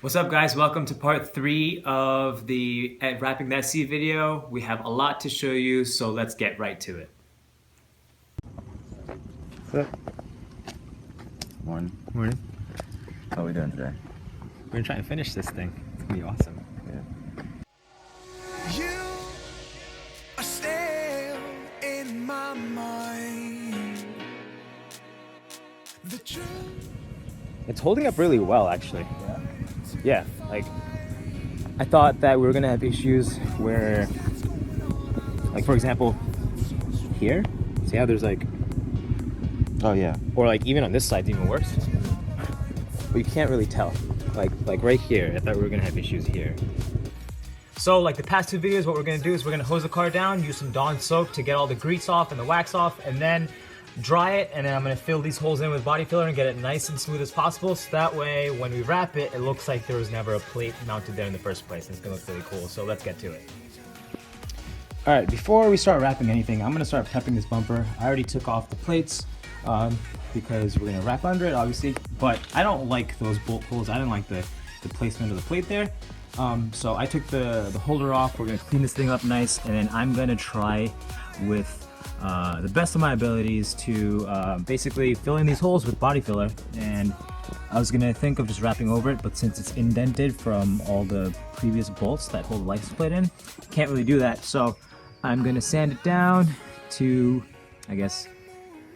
What's up, guys? Welcome to part 3 of the Wrapping That C video. We have a lot to show you, so let's get right to it. What's up? Morning. Morning. How are we doing today? We're gonna try and finish this thing. It's gonna be awesome. Yeah. You are still in my mind. The truth. It's holding up really well, actually. Yeah, like I thought that we were gonna have issues where, like for example, here. See how there's like, Oh yeah. or like even on this side, it's even worse. But you can't really tell. Like right here, I thought we were gonna have issues here. So like the past 2 videos, what we're gonna do is we're gonna hose the car down, use some Dawn soap to get all the grease off and the wax off, and then dry it, and then I'm gonna fill these holes in with body filler and get it nice and smooth as possible, so that way when we wrap it, it looks like there was never a plate mounted there in the first place. It's gonna look really cool, so let's get to it. All right, before we start wrapping anything, I'm gonna start prepping this bumper. I already took off the plates because we're gonna wrap under it, obviously, but I don't like those bolt holes. I didn't like the placement of the plate there. So I took the holder off. We're gonna clean this thing up nice, and then I'm gonna try with the best of my abilities to basically fill in these holes with body filler. And I was gonna think of just wrapping over it, but since it's indented from all the previous bolts that hold the license plate in, can't really do that. So I'm gonna sand it down to, I guess,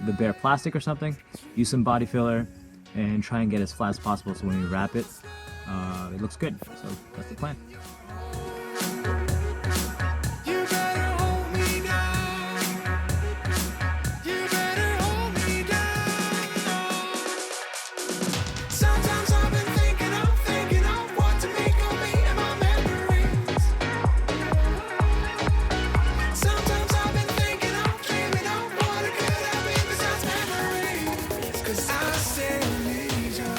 the bare plastic or something, use some body filler, and try and get as flat as possible so when we wrap it, it looks good. So that's the plan. You better hold me down. You better hold me down. Sometimes I've been thinking of what to make of me and my memories. Sometimes I've been thinking of dreaming of what it could have been besides memories. 'Cause I still need you.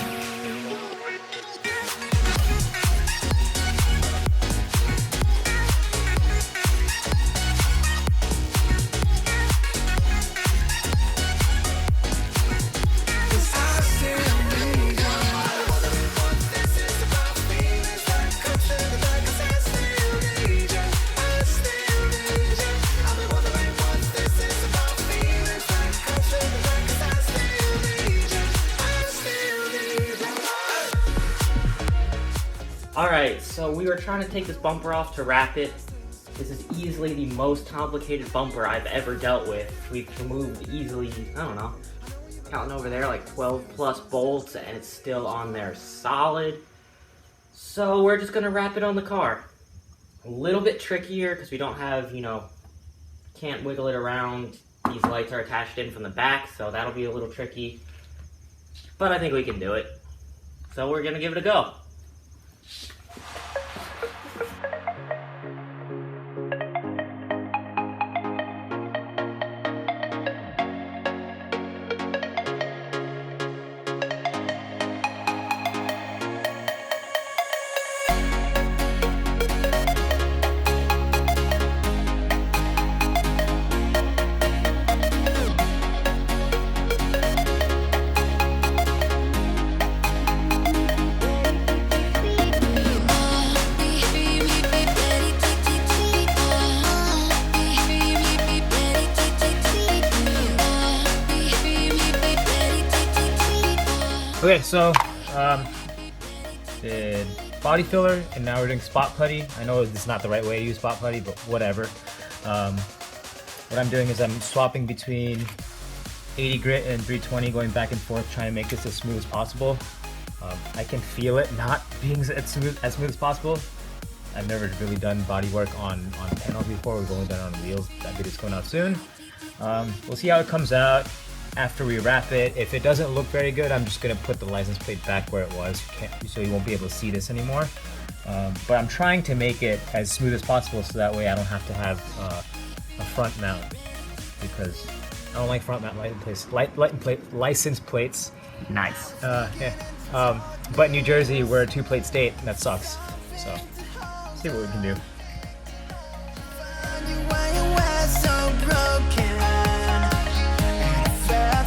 Alright, so we were trying to take this bumper off to wrap it. This is easily the most complicated bumper I've ever dealt with. We've removed easily, I don't know, counting over there like 12 plus bolts, and it's still on there solid. So we're just gonna wrap it on the car. A little bit trickier because we don't have, can't wiggle it around. These lights are attached in from the back, so that'll be a little tricky. But I think we can do it. So we're gonna give it a go. Okay, so did body filler, and now we're doing spot putty. I know this is not the right way to use spot putty, but whatever. What I'm doing is I'm swapping between 80 grit and 320, going back and forth, trying to make this as smooth as possible. I can feel it not being as smooth as possible. I've never really done body work on panels before. We've only done it on wheels. That video's coming out soon. We'll see how it comes out after we wrap it. If it doesn't look very good, I'm just gonna put the license plate back where it was, so you won't be able to see this anymore. But I'm trying to make it as smooth as possible, so that way I don't have to have a front mount, because I don't like front mount license plates. Nice. But in New Jersey, we're a 2-plate state, and that sucks. So, see what we can do.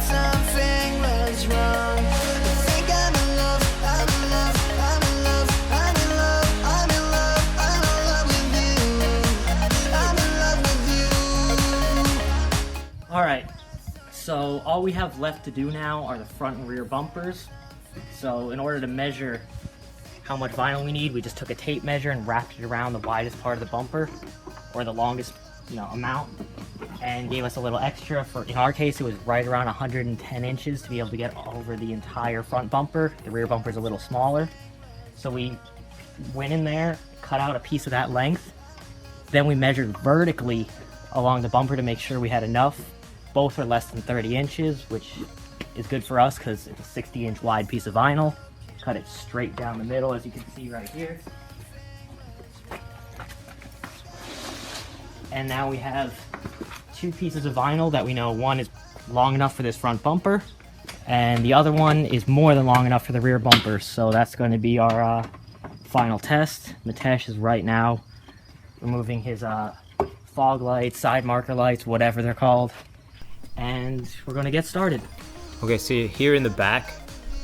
Something was wrong. I think I'm in love, I'm in love, I'm in love. So all we have left to do now are the front and rear bumpers. So in order to measure how much vinyl we need, we just took a tape measure and wrapped it around the widest part of the bumper, or the longest, amount, and gave us a little extra. For, in our case, it was right around 110 inches to be able to get over the entire front bumper. The rear bumper is a little smaller. So we went in there, cut out a piece of that length, then we measured vertically along the bumper to make sure we had enough. Both are less than 30 inches, which is good for us because it's a 60-inch wide piece of vinyl. Cut it straight down the middle, as you can see right here. And now we have two pieces of vinyl that we know one is long enough for this front bumper, and the other one is more than long enough for the rear bumper. So that's going to be our final test. Mitesh is right now removing his fog lights, side marker lights, whatever they're called, and we're going to get started. Okay, so here in the back,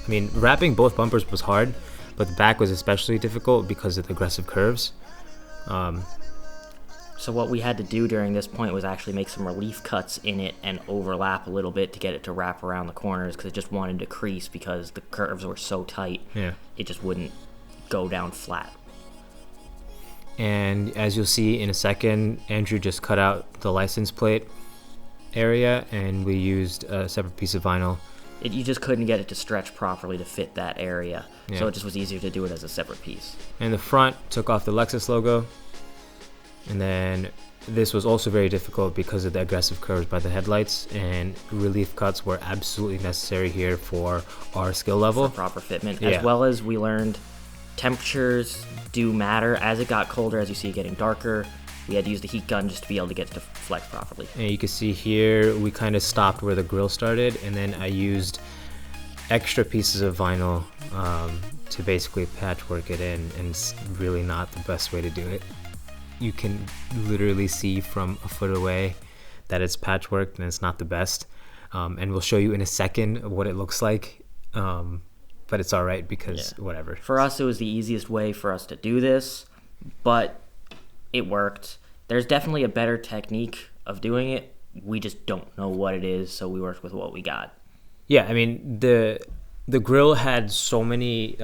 I mean, wrapping both bumpers was hard, but the back was especially difficult because of the aggressive curves. So what we had to do during this point was actually make some relief cuts in it and overlap a little bit to get it to wrap around the corners, because it just wanted to crease because the curves were so tight. Yeah. It just wouldn't go down flat. And as you'll see in a second, Andrew just cut out the license plate area, and we used a separate piece of vinyl. You just couldn't get it to stretch properly to fit that area. Yeah. So it just was easier to do it as a separate piece. And the front took off the Lexus logo. And then this was also very difficult because of the aggressive curves by the headlights, and relief cuts were absolutely necessary here for our skill level. For proper fitment. Yeah. As well as we learned temperatures do matter. As it got colder, as you see it getting darker, we had to use the heat gun just to be able to get it to flex properly. And you can see here, we kind of stopped where the grill started, and then I used extra pieces of vinyl to basically patchwork it in, and it's really not the best way to do it. You can literally see from a foot away that it's patchworked, and it's not the best. And we'll show you in a second what it looks like, but it's all right because whatever. For us, it was the easiest way for us to do this, but it worked. There's definitely a better technique of doing it. We just don't know what it is, so we worked with what we got. Yeah, I mean, the grill had so many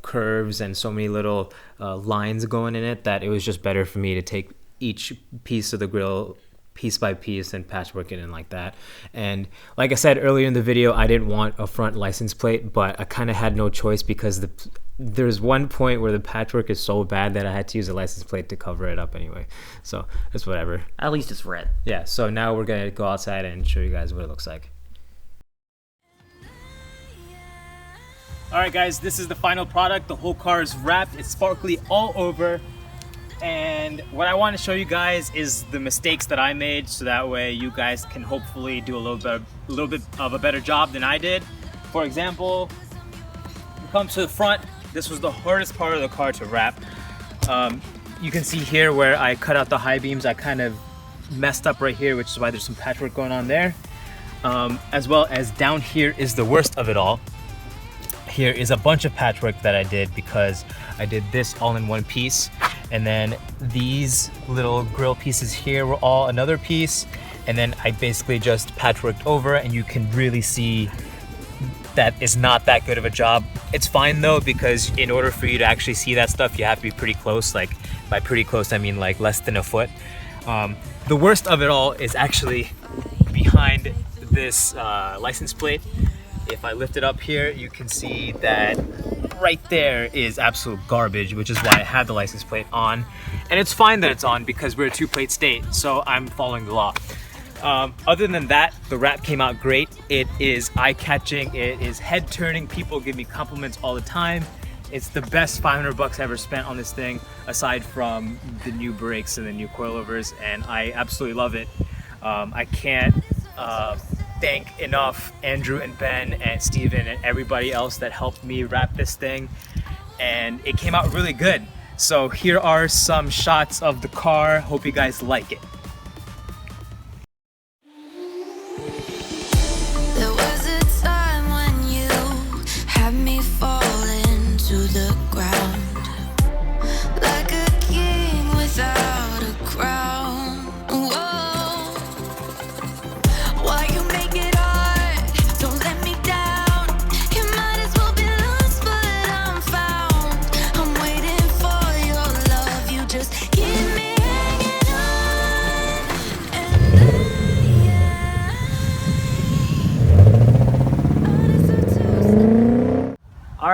curves and so many little lines going in it that it was just better for me to take each piece of the grill piece by piece and patchwork it in like that. And like I said earlier in the video, I didn't want a front license plate, but I kind of had no choice because there's one point where the patchwork is so bad that I had to use a license plate to cover it up anyway. So it's whatever. At least it's red. Yeah, so now we're gonna go outside and show you guys what it looks like. All right, guys, this is the final product. The whole car is wrapped. It's sparkly all over. And what I want to show you guys is the mistakes that I made, so that way you guys can hopefully do a little bit of a better job than I did. For example, we come to the front. This was the hardest part of the car to wrap. You can see here where I cut out the high beams. I kind of messed up right here, which is why there's some patchwork going on there. As well as down here is the worst of it all. Here is a bunch of patchwork that I did because I did this all in one piece, and then these little grill pieces here were all another piece, and then I basically just patchworked over, and you can really see that is not that good of a job. It's fine though, because in order for you to actually see that stuff, you have to be pretty close. Like by pretty close, I mean like less than a foot. The worst of it all is actually behind this license plate. If I lift it up here, you can see that right there is absolute garbage, which is why I have the license plate on. And it's fine that it's on because we're a two-plate state, so I'm following the law. Other than that, the wrap came out great. It is eye-catching, it is head-turning. People give me compliments all the time. It's the best $500 ever spent on this thing, aside from the new brakes and the new coilovers, and I absolutely love it. I can't thank enough Andrew and Ben and Steven and everybody else that helped me wrap this thing, and it came out really good. So here are some shots of the car. Hope you guys like it. There was a time when you had me falling to the ground, like a king without a crown. Whoa. Why you make it hard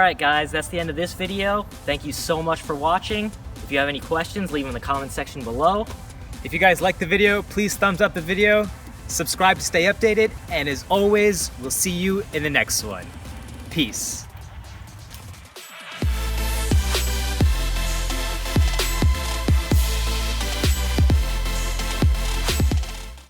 Alright guys, that's the end of this video. Thank you so much for watching. If you have any questions, leave them in the comment section below. If you guys liked the video, please thumbs up the video, subscribe to stay updated, and as always, we'll see you in the next one. Peace.